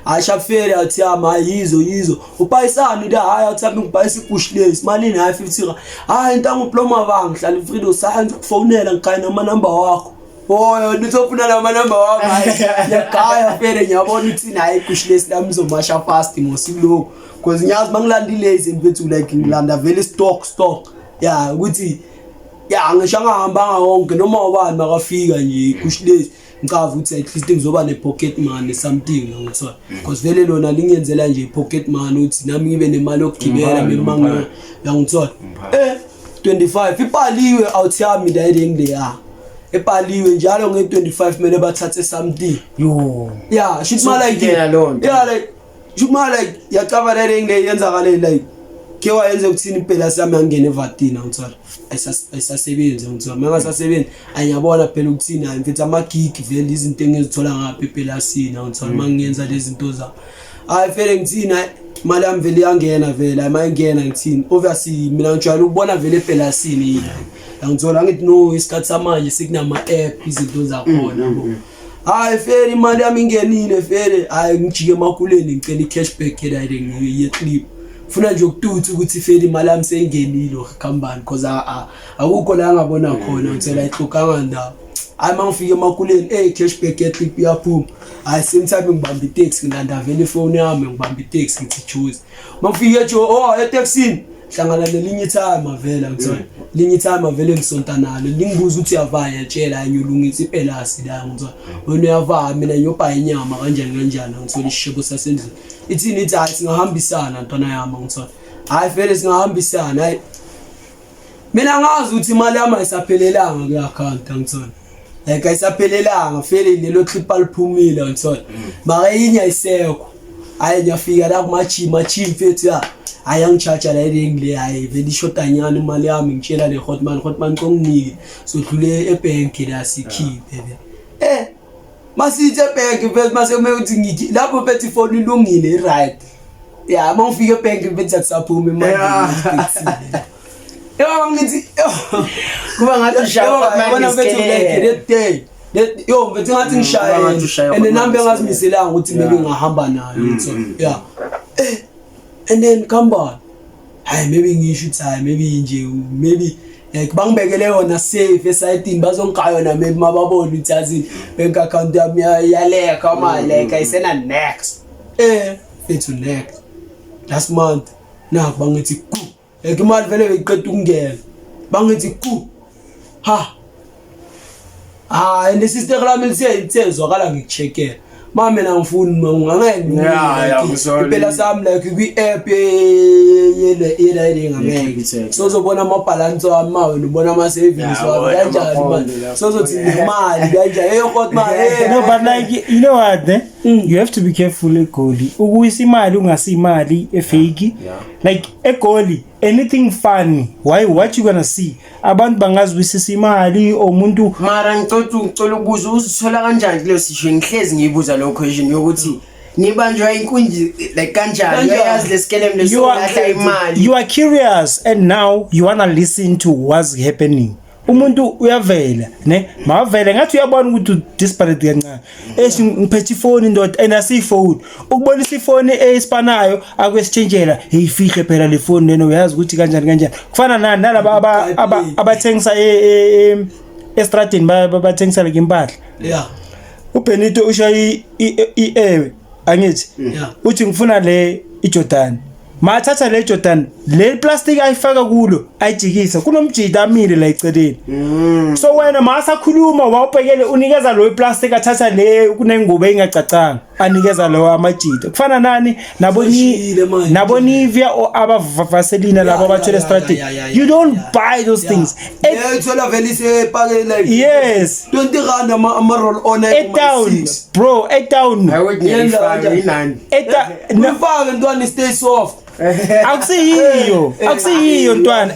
asha fela athiyama yizo ubhayisani la hayi athami ngibhayisa ibushles malini hayi 50 hayi intango diploma bang hlala ifrido science ukufonela ngikhaya nama number wakho nizofuna nama number wakho yakaya fela ngiyabona ukuthi nayi ibushles lami zomasha fast ngosiloko because ngiyazi mangilandile izinto like ngilanda vele stock ukuthi ngisho ngahambanga wonke noma ubani makafika nje ibushles ngicava ukuthi at least ngizoba ne-pocket money something ngithola because vele lona lingenzela nje i-pocket money ukuthi nami ngibe nemali yokugibela mina ngithola 25 ibhaliwe out yami direct ebhaliwe njalo nge-25 kumele bathathe something like yacava direct yenzakale like ke wayenze ukuthini impela sami angene evatina ngithola ayisasebenzi ngithola mangasasebenzi ayabona phela ukuthini hayi mfethu ama-gig vele izinto engizithola ngapha epelasini ngithola mangenza lezi zinto zami hayi vele ngithini imali yami vele iyangena vele ayingena ngithini obviously mina ngijwayele ukubona vele epelasini ngithola ngithi no isikhathi samanje sekunama-app izinto zakhona hayi vele imali yami ingenile vele hayi ngijike emakuleni ngicela i-cashback ye-clip funa nje ukututhu ukuthi fela imali yami seyingenile khambani because akukho la ngabona khona ngithola ihlukanga ndawo hayi mangifike emakuleni cashback ye-clip iyaphuma hayi same time ngibamba itaxi ngilanda vele ifoni yami ngibamba itaxi ngithi choose mangifike etaxini hlangana nelinye time vele ngithola linye time vele ngisonta nalo lingibuza ukuthi uyavaya tshela ngiyolungisa ipelasi la ngithola wena uyavaya mina ngiyobha inyama kanjani ngithola ishebo sasendlini ithini ithi hayi singahambisana ntwana yami ngithola hayi vele singahambisana hayi mina ngazi ukuthi imali yami ayisaphelelanga kwi-account ngithola like ayisaphelelanga vele lelo clip aliphumile ngithola mara yinye ayisekho hayi ngiyafika la kumajim mfethu hayi angicharge la ile hayi vele ishoda nyana imali yami ngitshela le hotman konginike sodlule ebank la sikhiphe masithi ebank vele mase kumele ukuthi ngithi lapho phethe ifoni ilungile right mangifika ebank vele akusaphuma imali ngithi kuba ngathi ngishaya that day mfethu ngathi ngishaya and number engazimiselanga ukuthi maybe ngahamba nayo ngithola and then come on hayi maybe ngisho ukuthi hayi maybe like bangibekele yona safe esayidini bazongikayona maybe mababona ukuthi yazi bank account yami yaleka mali like ayisena next fethu next last month nakho bangithi ku like imali vele beyiqeda ukungena bangithi ku and the sister lami lisiyayithezwakala ngikucheckela mama mina ngifuni ngangeke impela sami like kwi-app ye ngangeke sozobona ama-balance wami wena ubona ama-savings wami kanjani manje sozothi nemali kanjani no but like you know what you have to be careful eGoli ukuwisa imali ungasiyimali efake like eGoli anything funny what you gonna see abantu bangaziwisisa imali omuntu mara ngicela ukubuza uzithola kanjani leyo situation ngihlezi ngiyibuza lo question yokuthi nibanjwa inkunzi like kanjani uyazi lesikele lesolahla imali. You are curious and now you wanna listen to what's happening. Umuntu uyavela ne mavela ngathi uyabona ukuthi disparate kancane ngiphethe ifone ndoda enasifone ukubonisa ifone espanayo akwesitshentshela eyifihle phela le phone lena uyazi ukuthi kanjani kufana nalaba abathengisa estradini bathengisa like impahla uBenito ushayi ewe angithi uthi ngifuna le iJordan mathatha le Jordan le plastic ayifaka kulo ayijikisa kunomjida amile la eceleni so wena masakhuluma wawubhekele unikeza lo plastic athatha le kunengubo engacacanga anikeza lo amajida kufana nani nabonivia o abavaselina labo abathwele strategy you don't buy those things ethola vele isepake like yes 20 rand ama roll on bro down awuyifa inani nifake ntwana stay soft akusiyiyo ntwana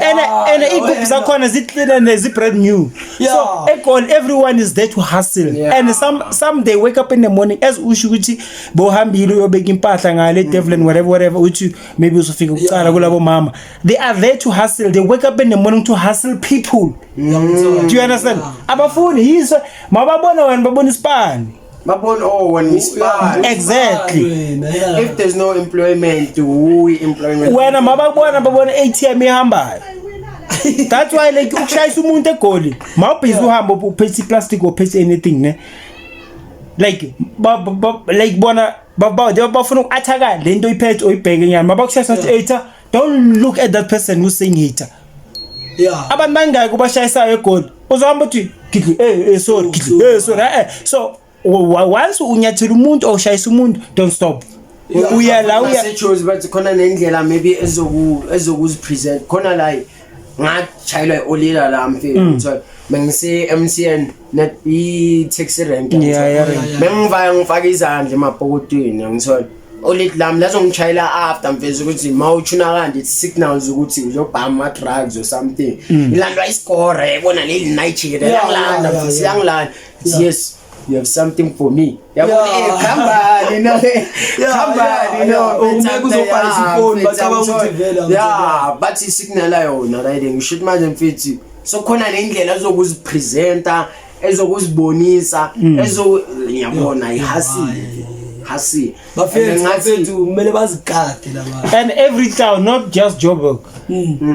ene igroup zakhona ziclean and zi brand new so everyone is there to hustle and some they wake up in the morning as usho ukuthi bohambile uyobeka impahla ngale Devlin whatever uthi maybe usufika ukucala kulabo mama they are there to hustle they wake up in the morning to hustle people do you understand abafuni yiso mababona wena babona isipani when we spend exactly if there's no employment who employment wena babona ATM ihambayo that's why like ukushayisa umuntu egoli mawubhizi uhamba uphethe plastic or phethe anything ne like like bona bafuna ukuathaka lento iphethe oyibheke nyama mabakushayisa ukuthi don't look at that person who's saying hater abantu bangaki kubashayisayo egoli uzohamba uthi sorry so once unyathela umuntu oshayisa umuntu don't stop uyala choose but khona nendlela maybe ezokuzipresent khona la ngachayela olila la mfethu mengise MCN net I taxi rank mengivaya ngifaka izandla emabhokotweni ngithola olithi lami lazongichayela after mfethu ukuthi mawuchuna kanti signals ukuthi uzobhama drugs or something ilandwa iscore yabona le night chick yangilanda futhi yangilanda yes you have something for me come on you know but isignal ayona right ngisho manje mfethu so khona nendlela zokuzipresenta ezokuzibonisa yabona ihasi bafethu kumele bazigade laba and every town not just Joburg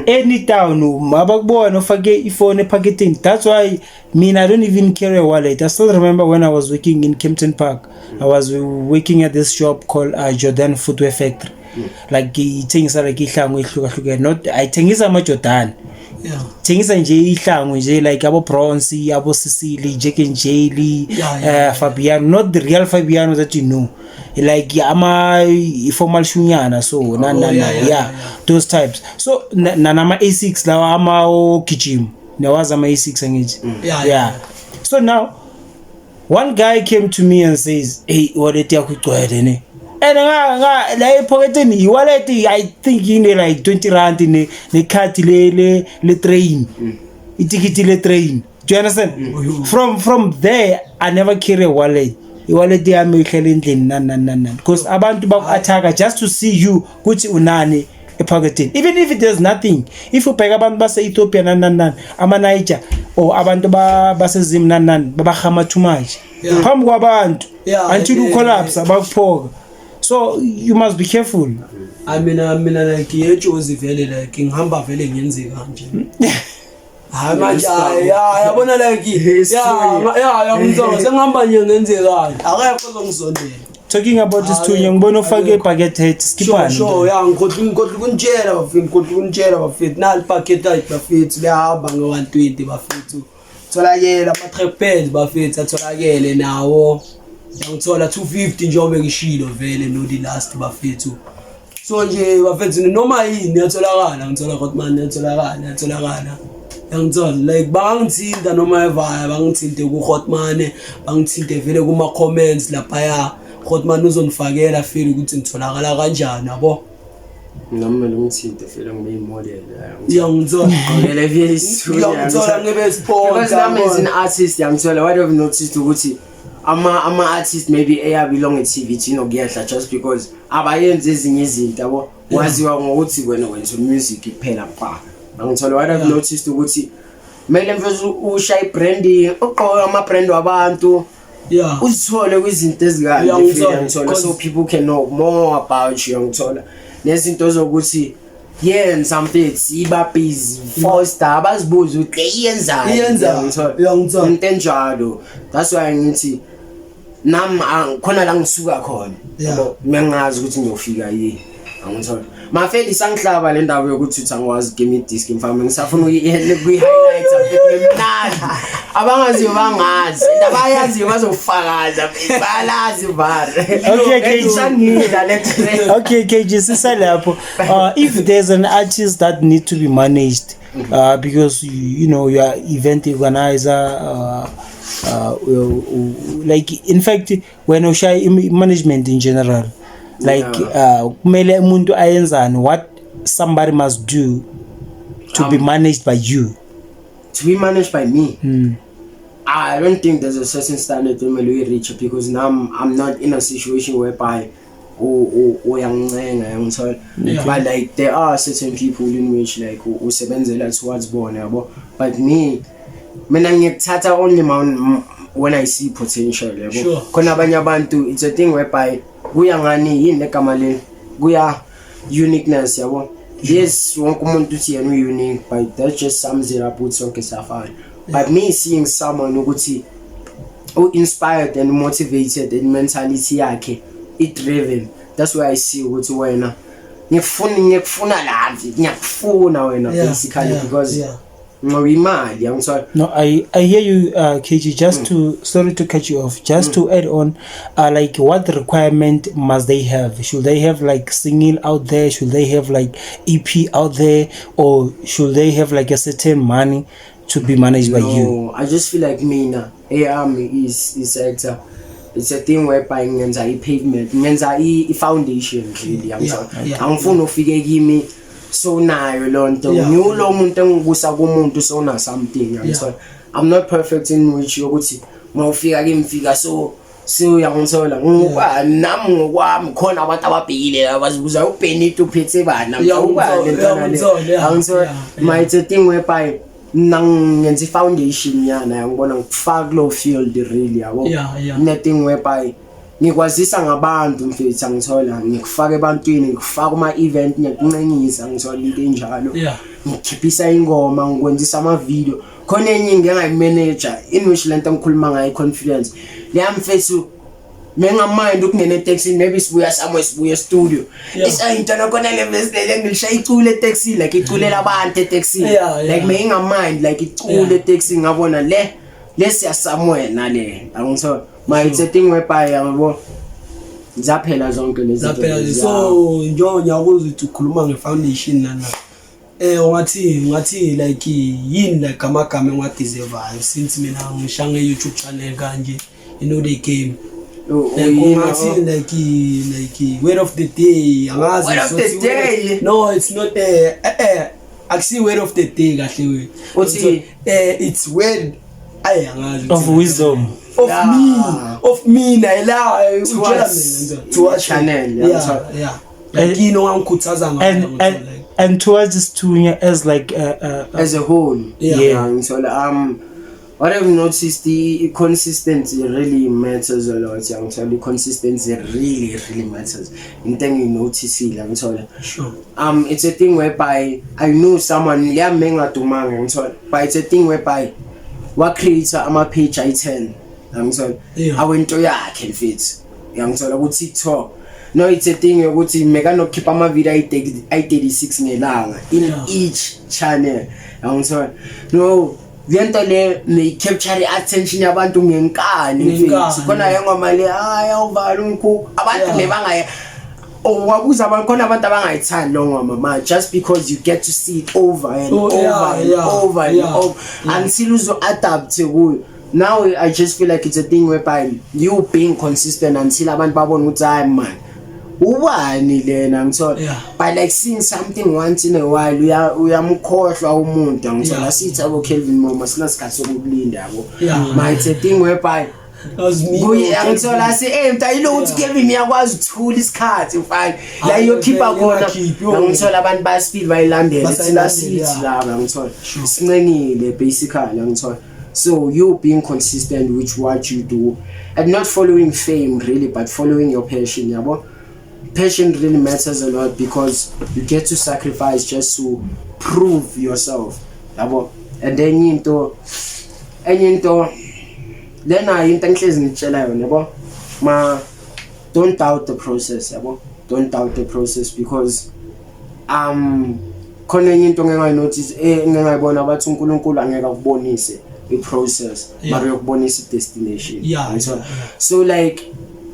any town mabakubona ufake ifone ephakethini that's why I don't even carry a wallet. I still remember when I was working in Kempton Park I was working at this shop called Jordan Footwear Factory like ithengisa like ihlangu ehlukahlukene not ayithengisa ama Jordan thengisa nje ihlangu nje like abo Bronze abo Sicily Jack and Jaylee Fabiano not the real Fabiano that you know like ama formal shunyana so those types so nama A6 lawa ama Kijim nawaza ama A6 angithi so now one guy came to me and says hey wallet yakho igcwele ne and nga la epocketini iwallet I think ine like 20 rand ne card le train itikiti le train do you understand from there I never carry a wallet iwallet yami ihlele endlini because abantu bakuattacka just to see you ukuthi unani epocketini even if there's nothing if ubheka abantu base Ethiopia ama Niger or abantu basezim babahama too much phambi kwabantu until you collapse abakuphoka so you must be careful mina like yejozi vele like ngihamba vele ngenze kanje manje yabona like ngizonga sengihamba nje ngenze kanje akekho ozongizondela talking about this too ngibona ufake ibucket hat skipani sure ngikhodla kunitshela bafethu nali bucket hat bafethu lehamba ngo120 bafethu tholakela ama trap pads bafethu atholakele nawo ngithola 250 njengoba ngishilo vele no the last bafethu so nje bafethu noma yini yatholakala ngithola Hotman yatholakala ngithola like bangithinta noma evaya bangithinte ku Hotman bangithinte vele kuma comments lapha Hotman uzonifakela feel ukuthi ngitholakala kanjani yabo noma ngithinte vele ngibe model ngiyangithola ngele vele ngithola ngibe sport because I'm an artist ngithola what I've noticed ukuthi ama-artist maybe belong e-TVT nokuyehla just because abayenzi ezinye izinto yabo waziwa ngokuthi wena wenza music kuphela pha angithola what I've noticed ukuthi mele mfethu ushaye branding uqoqa ama-brand wabantu uzithole kwizinto ezikanje ngithola so people can know more about you ngithola nezinto zokuthi yenza mfethu iba busy foster abazibuza ukuthi yenza ngithola into enjalo that's why ngithi nami khona la ngisuka khona yabo ngiyangazi ukuthi ngiyofika yini angithola mafeli sangihlaba le ndawo yokuthi uthi angikwazi game disc mfana ngisafuna kuyi-highlight mnandi abangaziyo bangazi abayazi bazofakaza balazi vare okay KG sisalapho if there's an artist that need to be managed because you know you are event organizer like in fact when you share management in general like kumele umuntu ayenzani what somebody must do to be managed by you, to be managed by me. I don't think there's a certain standard to me reach because now I'm not in a situation whereby but like there are certain people in which like usebenzela towards bona yabo but mina ngiyathatha only when I see potential yabo khona abanye abantu it's a thing whereby kuya ngani yini legama le kuya uniqueness yabo yes wonke umuntu uthi yena unique but that just sums it up with sonke safari but me seeing someone ukuthi inspired and motivated and mentality yakhe driven, that's why I see ukuthi wena ngikufuna la ngiyakufuna wena basically because imali I'm sorry. No, I hear you KG, just to sorry to cut you off, just to add on like what requirement must they have? Should they have like single out there? Should they have like EP out there, or should they have like a certain money to be managed by you? I just feel like mina is it's a thing whereby ngenza i-pavement, ngenza i-foundation really. Angifuni ufike kimi so nayo lonto ngiulo umuntu engikusa kumuntu so na something I'm not perfect in which ukuthi mawufika kimfika so uyangithola nami ngokwami khona abantu ababhekile abazibuza uBenito uphethe bana angithola it's a thing whereby ngenza i-foundation yana ngibona ngifaka lo field really yabo nothing whereby ngikwazisa ngabantu mfethu angithola ngikufaka ebantwini ngikufaka uma-event ngiyakunqenyisa ngithola into enjalo ngikhiphisa ingoma ngikwenzisa ama-video khona enye ngengayi-manager in which lento ngikhuluma ngayo i-confidence leya mfethu mengamind ukungena eteksini maybe sibuya somewhere sibuya estudio isayinto nakhona le mfethu ngilishaya icule eteksini like iculela abantu eteksini like mengamind like icule eteksini ngabona le siyasamwena nale angithola it's a thing whereby yabo zaphela zonke lezi zaphela so njengoba ngiyakuza ukuthi ukhuluma nge-foundation nana ngathi like yini like amagama engiwadeservayo since mina ngisha nge-YouTube channel kanje you know the game ngathi like word of the day angazi word of the day no it's not actually word of the day kahle uthi it's word of wisdom of me naila to a channel like you know angikhuthaza and towards this tunya as like as a whole so what I've noticed, the consistency really matters a lot. I'm telling you, consistency really matters. In thing you notice it, I'm telling you. Sure. It's a thing whereby I know someone. Yeah, menga to manga. I'm telling you. But it's a thing whereby what creator I'm a page I 10. I'm telling you. I went to I can fit. I'm telling you. What TikTok. No, it's a thing you would see. Mega no keep my video. I 36 ngelanga in each channel. I'm telling you. No. Viento le me capture attention yabantu ngenkani mfethu khona yengoma le awuvala umkhu abantu lebangaya wabuza abantu khona abantu abangayithandi lo ngoma just because you get to see it over and over until uzo adapt kuyo. Now I just feel like it's a thing whereby you being consistent until abantu babona ukuthi hayi man ubani lena ngithola but like seeing something once in a while uyamkhohlwa umuntu ngithola sithi abo Kelvin Moma sinasikhathi sokulinda yabo it's a thing whereby kuye angithola mta yilo uthi Kevin uyakwazi ukuthula isikhathi mfana la yokhipha khona angithola abantu basifeel bayilandela thina sithi la ngithola sincengile basically ngithola. So you being consistent with what you do and not following fame really but following your passion, yabo. Passion really matters a lot because you get to sacrifice just to prove yourself, yabo. And then into then I into ngihlezi ngitshela yona, yabo. Don't doubt the process, yabo. Don't doubt the process because khona into ngeke notice ngingayibona abathi uNkulunkulu angeke akubonise i-process but uyakubonisa i-destination. So like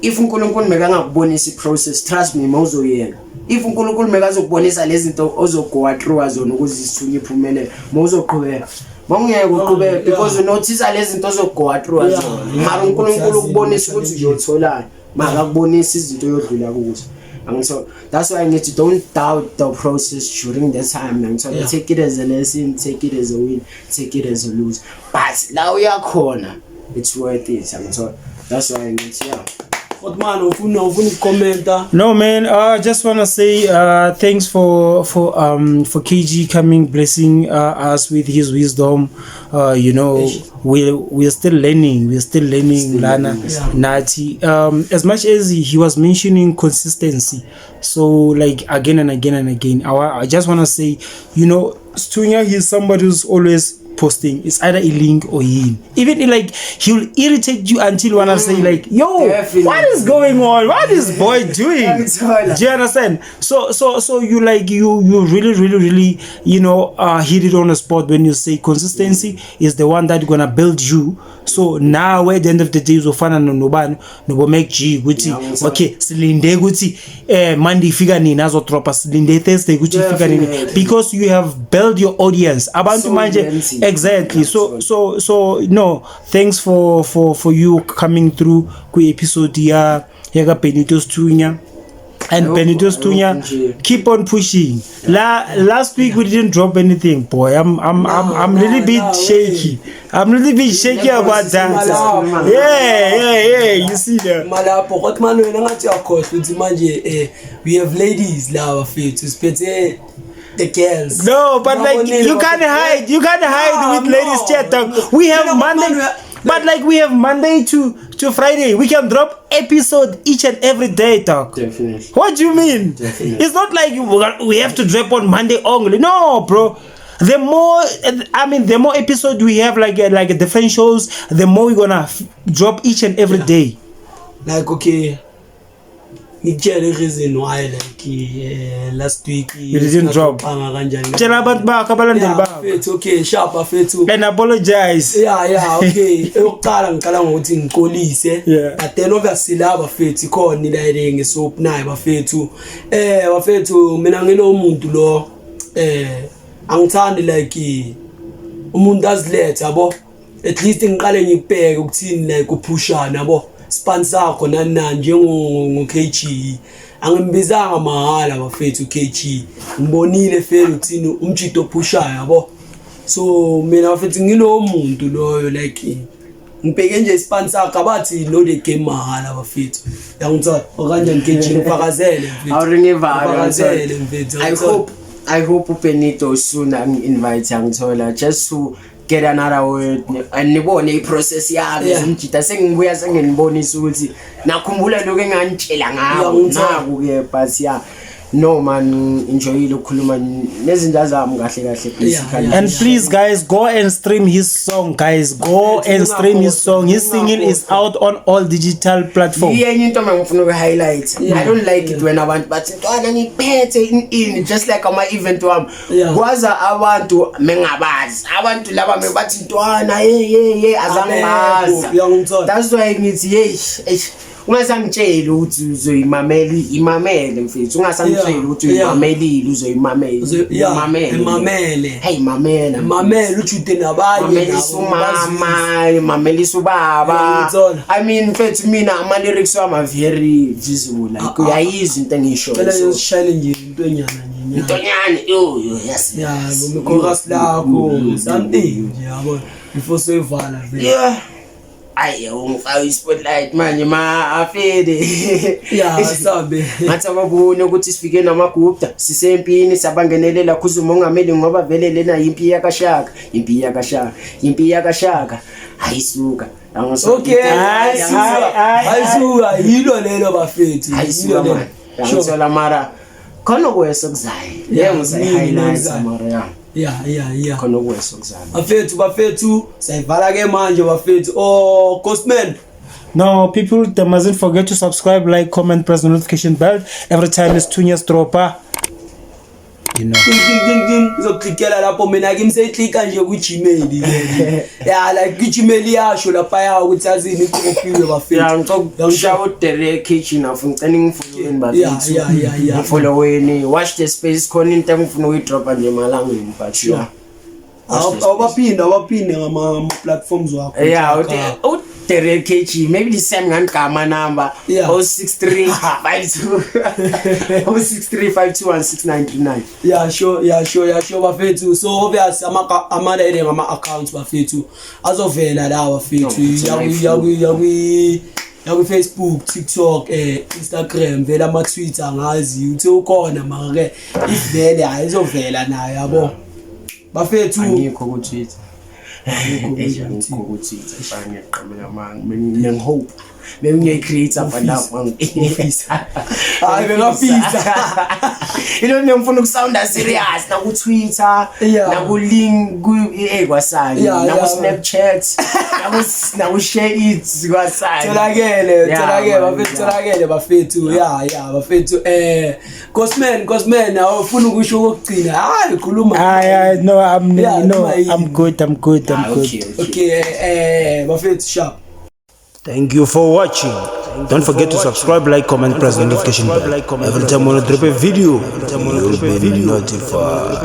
if uNkulunkulu mekangakubonisa i-process, trust me mawuzoyeka. If uNkulunkulu mekazokubonisa lezi zinto ozogoa through azona ukuze isithunya iphumelele mawuzoqhubeka mawungeke uqhubeke because you notice lezi zinto ozogoa through azona mara uNkulunkulu ukubonisa ukuthi uyotholani maka kubonisa izinto yodlula kuzo. And so that's why I need to don't doubt the process during the time. And so take it as a lesson, take it as a win, take it as a lose. But now we are corner, it's worth it. And so that's why I need to What man, comment? No man, I just wanna say thanks for KG coming, blessing us with his wisdom. You know, we're still learning. Lana, Nati. As much as he was mentioning consistency, so like again and again. I just wanna say, you know, Stunya, he's somebody who's always posting. It's either a link or in. Even like he'll irritate you until wanna say like, yo, definitely. What is going on? What is boy doing? Do you understand? So you like you really you know hit it on the spot when you say consistency is the one that's gonna build you. So now at the end of the day uzofana no make G guthi okay silinde guthi Monday figure nini azodropa silinde Thursday guthi figure nini because you have built your audience abantu manje exactly. So no, thanks for you coming through ku episode ya Benito Stunya. And Benito Stunya, keep on pushing. Last week we didn't drop anything, boy. I'm really bit shaky. I'm really bit shaky about that. Yeah. You see that? Malapo, what man when I of course with manje we have ladies now fit to spend the girls. No, but like you can't hide with ladies chat. We have Monday. But like we have Monday to Friday, we can drop episode each and every day, dog. Definitely. What do you mean? Definitely. It's not like we have to drop on Monday only. No, bro. The more episode we have, like different shows, the more we're gonna drop each and every day. Like okay. The reason why like last week you didn't drop. It's okay, sharp afethu. And apologize. Yeah, okay. Eyokuqala ngicala ngokuthi ngiqolise. But then obviously la bafethu khona ilayele ngesoap naye bafethu. Bafethu mina ngilo umuntu lo angithandi like umuntu azilethe yabo. At least ngiqale ngibheke ukuthini like uphushana yabo. Sponsor khona nani njengo KG angimbizanga mahala bafethu KG ngibonile fela uthini umjito opushayo yabo. So mina bafethu ngilo umuntu loyo like ngibheke nje sponsor kabathi no the game mahala bafethu yangithola okanje KG ngifakazele mfethu awuringivale mfethu. I hope Benito soon invite yangithola just to get another word and nibone iprocess yami ngijita sengibuya senginibonisa ukuthi nakhumbula lokho engangitshela ngawo naku ke but no man enjoyile ukukhuluma nezinto zami kahle basically. And please guys go and stream his song, guys. Go and stream his song. His singing is out on all digital platforms. Yenye into mangifuna ukuhighlight. I don't like it when abantu bathi ntwana ngiphethe in just like ama event wami. Kwaza abantu mengabazi. Abantu laba mebathi ntwana azangibazi. That's why ngithi ungasangitshela ukuthi uzoyimamele mfethu ungasangitshela ukuthi uyimamelile uzoyimamele hey mamela uJude nabanye mamelisa ubaba. I mean mfethu mina ama lyrics wama very visible like uyayiza into engisho so challenge intonyana yes ngomchorus lakho something yabo before so evala ayi ungifaka i-spotlight manje afede ya sabe ngathi ababone ukuthi sifike namagubda sisempini sabangenelela khuzuma ongameli ngoba vele lena impi yakashaka ayisuka okay ayisuka yilo lelo bafethu ayisuka manje ngithola mara khona kwese kuzayo leyo ngisayi-highlight mara ya khona kwese kuzayo bafethu sayivala ke manje bafethu Ghostman. No, people, they mustn't forget to subscribe, like, comment, press the notification bell every time it's Tunya's dropper. You know. Ding uzoklikela lapho mina ke mseyiclicka nje ku Gmail ya like ku Gmail yasho lapha yawo ukuthi azini ikopiwe bafethu ya ngicela uDerek Kitchen afuna ngicela ngifollow bafethu ya followeni watch the space khona into engifuna ukuyidropa nje malangeni but yeah awubaphinde ngama platforms wakho yeah Derek Kitchen maybe the same ngigama number 063521639 yeah sure bafethu so obviously amane ngama accounts bafethu azovela la bafethu yaku Facebook, TikTok, Instagram, vela ama Twitter ngazi uthi ukhona mara ke ivele ayizovela nayo yabo bafethu angikho ku Twitter ngikho ku Twitter fane ngiqhamela manje ngihope bengiyicreator lapha ngifisa hayi bengafisa ngifuna ukusounda serious na ku Twitter na ku link kwasani na ku Snapchat na ku share it kwasani tolakele bafethu ya bafethu Ghostman awufuna ukusho ukugcina hayi khuluma no I'm good okay bafethu sharp. Thank you for watching. Don't forget to subscribe, like, comment, press the notification bell. Every time we drop a video, you'll be notified.